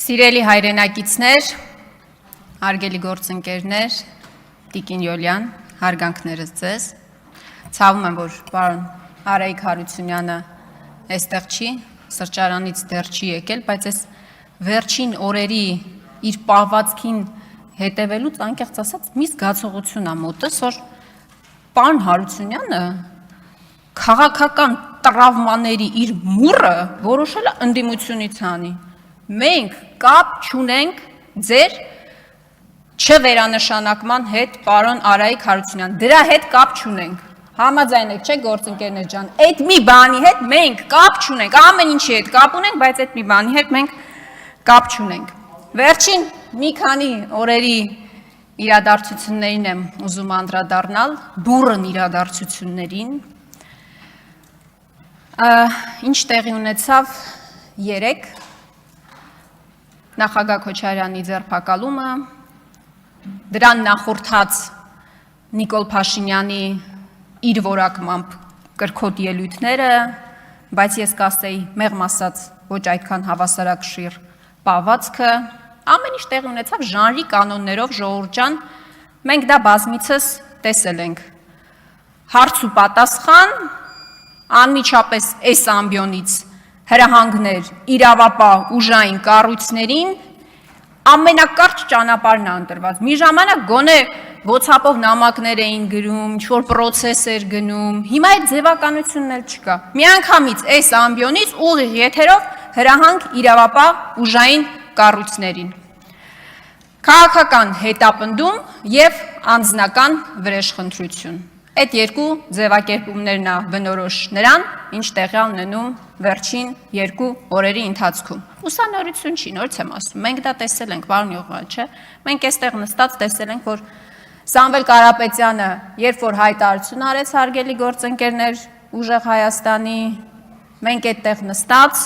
Սիրելի հայրենակիցներ, հարգելի գործընկերներ, Տիկին Յոլյան, հարգանքներս ձեզ։ Ցավում եմ, որ պարոն Արայիկ Հարությունյանը այստեղ չի, սրճարանից դեռ չի եկել, բայց այս վերջին օրերի իր պահվածքին հետևելուց անկեղծ ասած մի զգացողություն ա մոտս, որ պարոն Հարությունյանը քաղաքական տրավմաների իր մուրը որոշել է ընդդիմությունից անի։ Մենք կապ չունենք ձեր չվերանշանակման հետ, պարոն Արայիկ Հարությունյան, դրա հետ կապ չունենք։ Համաձայն եք, չէ՞ գործընկերներ ջան, այդ մի բանի հետ մենք կապ չունենք, ամեն ինչի հետ կապ ունենք, բայց այդ մի բանի հետ մենք կապ չունենք։ Վերջին մի քանի օրերի իրադարձություններին եմ ուզում անդրադառնալ, բուռն իրադարձություններին։ Ինչ տեղի ունեցավ երեկ նախագահ Քոչարյանի ձերբակալումը, դրան նախորդած Նիկոլ Փաշինյանի իր որակմամբ կրքոտ ելույթները, բայց ես կասեի մեղմ ասած ոչ այդքան հավասարակշիռ պահվածքը, ամեն ինչ տեղի ունեցավ ժանրի կանոններով, ժողովուրդ ջան, մենք դա բազմիցս տեսել ենք։ Հարց ու պատասխան, անմիջապես այս ամբիոնից հրահանգներ իրավապահ ուժային կառույցներին ամենակարճ ճանապարհն է ընտրված։ Մի ժամանակ գոնե WhatsApp-ով նամակներ էին գրում, ինչ-որ պրոցես էր գնում, հիմա այդ ձևականությունն էլ չկա։ Միանգամից այս ամբիոնից ուղիղ եթերով հրահանգ իրավապահ ուժային կառույցներին։ Քաղաքական հետապնդում եւ անձնական վրեժխնդրություն։ Այդ երկու ձևակերպումներն է բնորոշ նրան, ինչ տեղի ունենում վերջին երկու օրերի ընթացքում։ Ուսանորություն չի, նորից եմ ասում, մենք դա տեսել ենք, պարոն Յողվան, չէ՞։ Մենք այստեղ նստած տեսել ենք, որ Սամվել Կարապետյանը, երբ որ հայտարարություն արեց հարգելի գործընկերներ ուժեղ Հայաստանի, մենք այդտեղ նստած,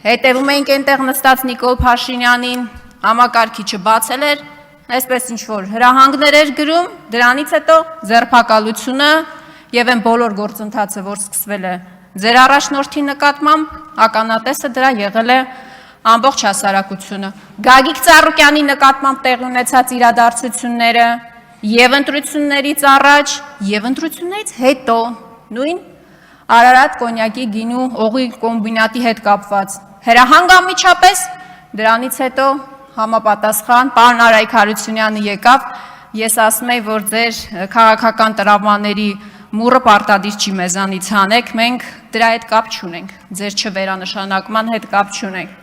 հետևում էինք այնտեղ նստած Նիկոլ Փաշինյանին, համակարգիչը բացել էր, այսպես ինչ-որ հրահանգներ էր գրում, դրանից հետո ձերբակալությունը եւ այն բոլոր գործընթացը, որ սկսվել է ձեր առաջնորդի նկատմամբ, ականատեսը դրա եղել է ամբողջ հասարակությունը։ Գագիկ Ծառուկյանի նկատմամբ տեղի ունեցած իրադարձությունները եւ ընտրություններից առաջ, եւ ընտրություններից հետո, նույն Արարատ կոնյակի գինու օղի կոմբինատի հետ կապված հրահանգ անմիջապես, դրանից հետո համապատասխան պարոն Արայիկ Հարությունյանը եկավ, ես ասում եի, որ ձեր քաղաքական տրավմաների մուրը պարտադիր չի մեզանից հանեք, մենք դրա հետ կապ չունենք, ձեր չվերանշանակման հետ կապ չունենք։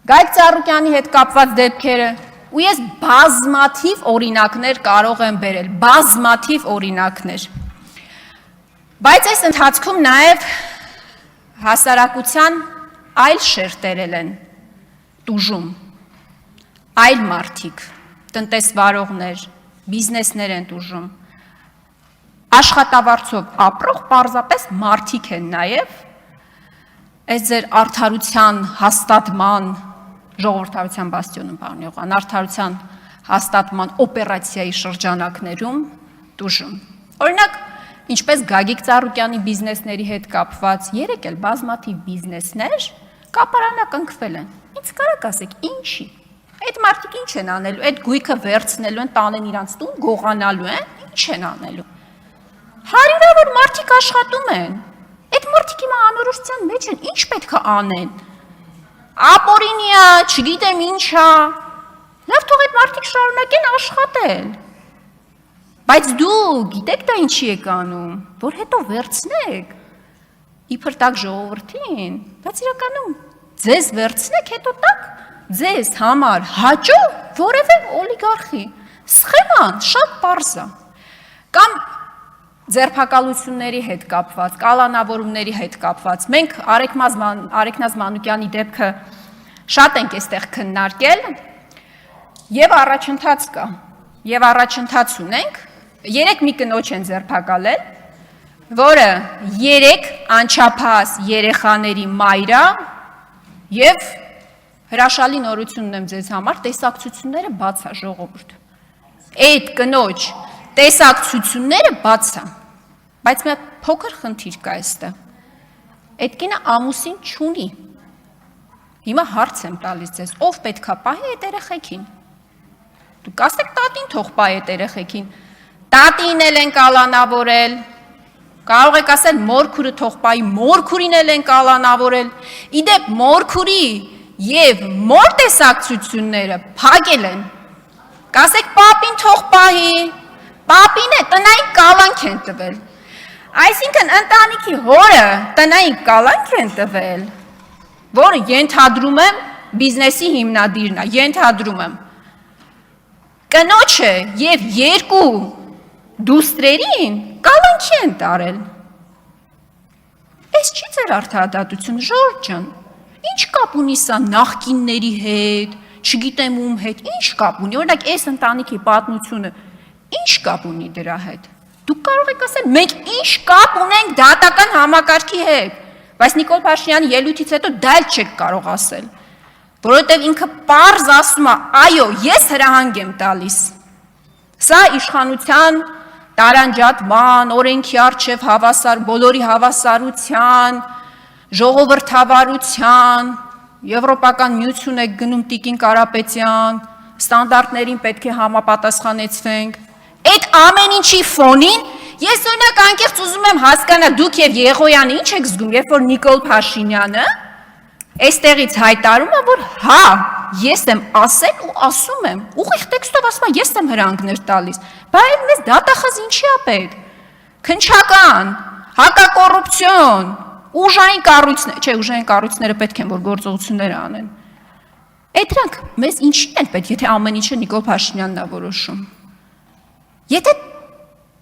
Գագիկ Ծառուկյանի հետ կապված դեպքերը, ու ես բազմաթիվ օրինակներ կարող եմ բերել, բազմաթիվ օրինակներ։ Բայց այս ընթացքում նաև հասարակության այլ շերտերել են տուժում, այլ մարդիկ, տնտեսվարողներ, բիզնեսներ են տուժում, աշխատավարձով ապրող պարզապես մարդիկ են նաև, այս ձեր արդարության հաստատման, ժողովրդավարության բաստիոնում, պարոն Յողվան, արդարության հաստատման օպերացիայի շրջանակներում տուժում։ Օրինակ, ինչպես Գագիկ Ծառուկյանի բիզնեսների հետ կապված, երեք էլ բազմաթիվ բիզնեսներ կապարանակնքվել են։ Ինչ կարաք ասեք, ինչի։ Այդ մարդիկ ինչ են անելու, այդ գույքը վերցնելու են, տանեն իրանց տուն, գողանալու են, ինչ են անելու։ Հարյուրավոր մարդիկ աշխատում են, այդ մարդիկ հիմա անորոշության մեջ են, ինչ պետք է անեն։ Ապօրինի է, չգիտեմ ինչ է, լավ թող այդ մարդիկ շարունակեն աշխատել։ Բայց դու գիտեք դա ինչի եք անում, որ հետո վերցնեք, իբր տակ ժողովրդին, բայց իրականում ձեզ վերցնեք, հետո տակ ձեզ համար հաճո որևէ օլիգարխի, սխեման շատ պարզ է, կամ ձերբակալությունների հետ կապված, կալանավորումների հետ կապված, մենք Արեգնազ Մանուկյանի դեպքը շատ ենք այստեղ քննարկել եւ առաջընթաց կա, եւ առաջընթաց ունենք, 3 մի կնոջ են ձերբակալել, որը 3 անչափահաս երեխաների մայր է եւ հրաշալի նորություն ունեմ ձեզ համար, տեսակցությունները բաց է ժողովուրդ։ Այդ կնոջ տեսակցությունները բաց է, բայց մի փոքր խնդիր կա այստեղ։ Այդ կինը ամուսին չունի։ Հիմա հարց եմ տալիս ձեզ, ով պետքա պահի այդ երեխեքին։ Դուք ասեք տատին թող պահի այդ երեխեքին։ Տատին էլ են կալանավորել։ Կարող եք ասել մորքուրը թող պահի, մորքուրին էլ են կալանավորել։ Իդեպ մորքուրի եւ մոր տեսակցությունները փակել են։ Կասեք պապին թող պահի, պապին է տնային կալանք են տվել։ Այսինքն ընտանիքի հորը տնային կալանք են տվել, որը ենթադրում եմ բիզնեսի հիմնադիրն է, ենթադրում եմ։ Կնոջը եւ երկու դուստրերին կալանքի են տարել։ Այս չի ձեր արդարադատություն, Ժորժ ջան։ Ինչ կապ ունի սա նախկինների հետ, չգիտեմ ում հետ, ինչ կապ ունի, օրինակ այս ընտանիքի պատմությունը, ինչ կապ ունի դրա հետ։ Դուք կարող եք ասել, մենք ինչ կապ ունենք դատական համակարգի հետ, բայց Նիկոլ Փաշինյանի ելույթից հետո դա էլ չեք կարող ասել, որովհետև ինքը պարզ ասում է, այո, ես հրահանգ եմ տալիս։ Սա իշխանության տարանջատման, օրենքի առջև հավասար, բոլորի հավասարության, ժողովրդավարության, Եվրոպական միություն եք գնում Տիկին Կարապետյան, ստանդարտներին պետք է համապատասխանեցվենք։ Այդ ամեն ինչի ֆոնին ես օրինակ անկեղծ ուզում եմ հասկանալ դուք եւ Եղոյանը ինչ եք զգում, երբ որ Նիկոլ Փաշինյանը այստեղից հայտարարում է, որ հա, ես եմ ասել ու ասում եմ, ուղիղ տեքստով ասում եմ, ես եմ հրանգներ տալիս, բայց մեզ դատախազ ինչի է պետք։ Քննչական, հակակոռուպցիոն, ուժային կառույցներ, չէ, ուժային կառույցները պետք են որ գործողություններ անեն։ Այդ դրանք մեզ ինչի են պետք, եթե ամեն ինչը Նիկոլ Փաշինյանն է որոշում։ Եթե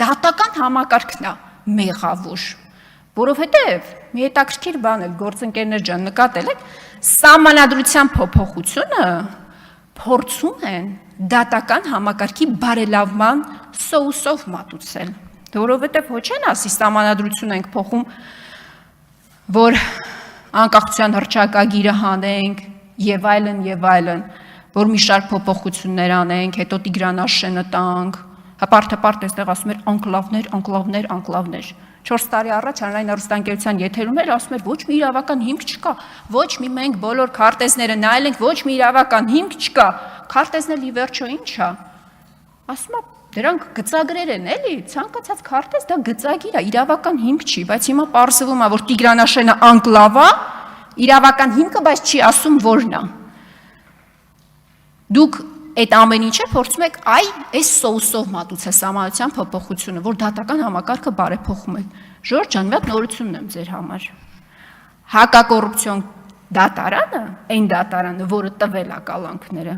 դատական համակարգն է մեղավոր, որովհետև մի հետաքրքիր բան է, գործընկերներ ջան, նկատել եք, սահմանադրության փոփոխությունը փորձում են դատական համակարգի բարելավման սոուսով մատուցել, որովհետև ոչ են ասի սահմանադրություն ենք փոխում, որ անկախության հռչակագիրը հանենք եւ այլն, որ մի շարք փոփոխություններ անենք, հետո Տիգրան տանք, հապարտ այստեղ ասում էր անկլավներ։ 4 տարի առաջ հանրային հեռուստաընկերության եթերում էր ասում էր ոչ մի իրավական հիմք չկա, ոչ մի մենք բոլոր քարտեզները նայել ենք, ոչ մի իրավական հիմք չկա, քարտեզն ի վերջո ինչ է։ Ասում է դրանք գծագրեր են, էլի, ցանկացած քարտեզ դա գծագիր է, իրավական հիմք չի, բայց հիմա պարզվում է, որ Տիգրանաշենը անկլավ է, իրավական հիմքը, բայց չի ասում որն է։ Դուք այդ ամեն ինչը փորձում եք այս սոուսով մատուցել սահմանադրության փոփոխությունը, որ դատական համակարգը բարեփոխում եք։ Ժորժ ջան, մի հատ նորությունն եմ ձեր համար։ Հակակոռուպցիոն դատարանը, այն դատարանը, որը տվել է կալանքները,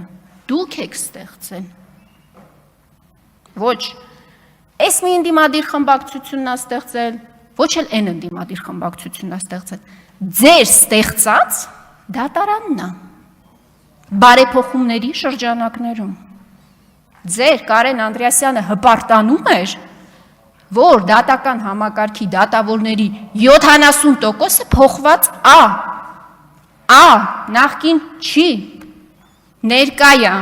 դուք եք ստեղծել։ Ոչ այս մի ընդդիմադիր խմբակցությունն է ստեղծել, ոչ էլ այն ընդդիմադիր խմբակցությունն է ստեղծել։ Ձեր ստեղծած դատարանն է։ Բարեփոխումների շրջանակներում ձեր Կարեն Անդրեասյանը հպարտանում էր, որ դատական համակարգի դատավորների 70%-ը փոխված է, նախկին չի, ներկա է,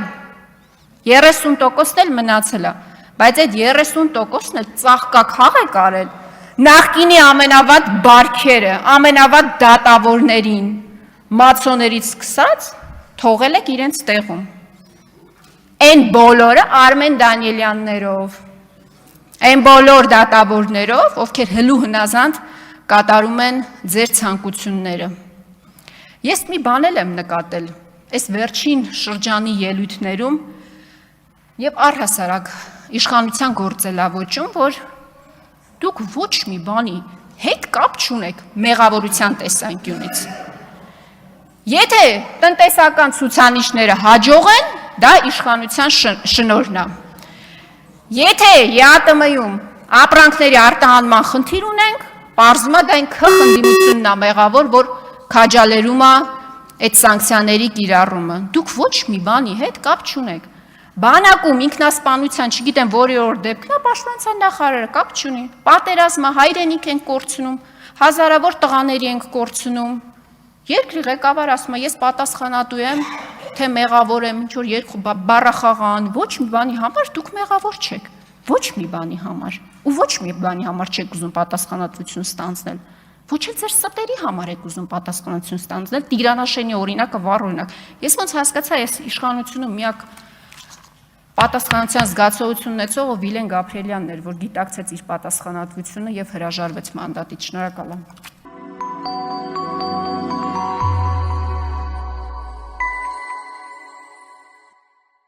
30%-ն էլ մնացել է, բայց այդ 30%-ն էլ ծաղկաքաղ է կարել նախկինի ամենավատ բարքերը, ամենավատ դատավորներին, մացոներից սկսած թողել եք իրենց տեղում։ Այն բոլորը Արմեն Դանիելյաններով, այն բոլոր դատավորներով, ովքեր հլու հնազանդ կատարում են ձեր ցանկությունները։ Ես մի բան եմ նկատել, այս վերջին շրջանի ելույթներում եւ առհասարակ իշխանության գործելավոճում, որ դուք ոչ մի բանի հետ կապ չունեք մեղավորության տեսանկյունից։ Եթե տնտեսական ցուցանիշները հաջող են, դա իշխանության շնորհն է։ Եթե ԵԱՏՄ-ում ապրանքների արտահանման խնդիր ունենք, պարզվում է դա այն քխնդիմությունն է մեղավոր, որ քաջալերում է այդ սանկցիաների կիրառումը։ Դուք ոչ մի բանի հետ կապ չունեք։ Բանակում ինքնասպանության, չգիտեմ որի օր դեպքն է, պաշտպանության նախարարը կապ չունի։ Պատերազմը հայրենիք ենք կորցնում, հազարավոր տղաների ենք կորցնում։ Երկրի ղեկավար ասում է, ես պատասխանատու եմ, թե մեղավոր եմ, ինչ որ բառախաղան, ոչ մի բանի համար դուք մեղավոր չեք, ոչ մի բանի համար, ու ոչ մի բանի համար չեք ուզում պատասխանատվություն ստանձնել։ Ոչ էլ ձեր ստերի համար եք ուզում պատասխանատվություն ստանձնել, Տիգրանաշենի օրինակը վառ օրինակ։ Ես ոնց հասկացա, ես իշխանությունը միակ պատասխանատվության զգացողություն ունեցողը Վիլեն Գաբրիելյանն էր, որ գիտակցեց իր պատասխանատվությունը եւ հրաժարվեց մանդատից։ Շնորհակալ եմ։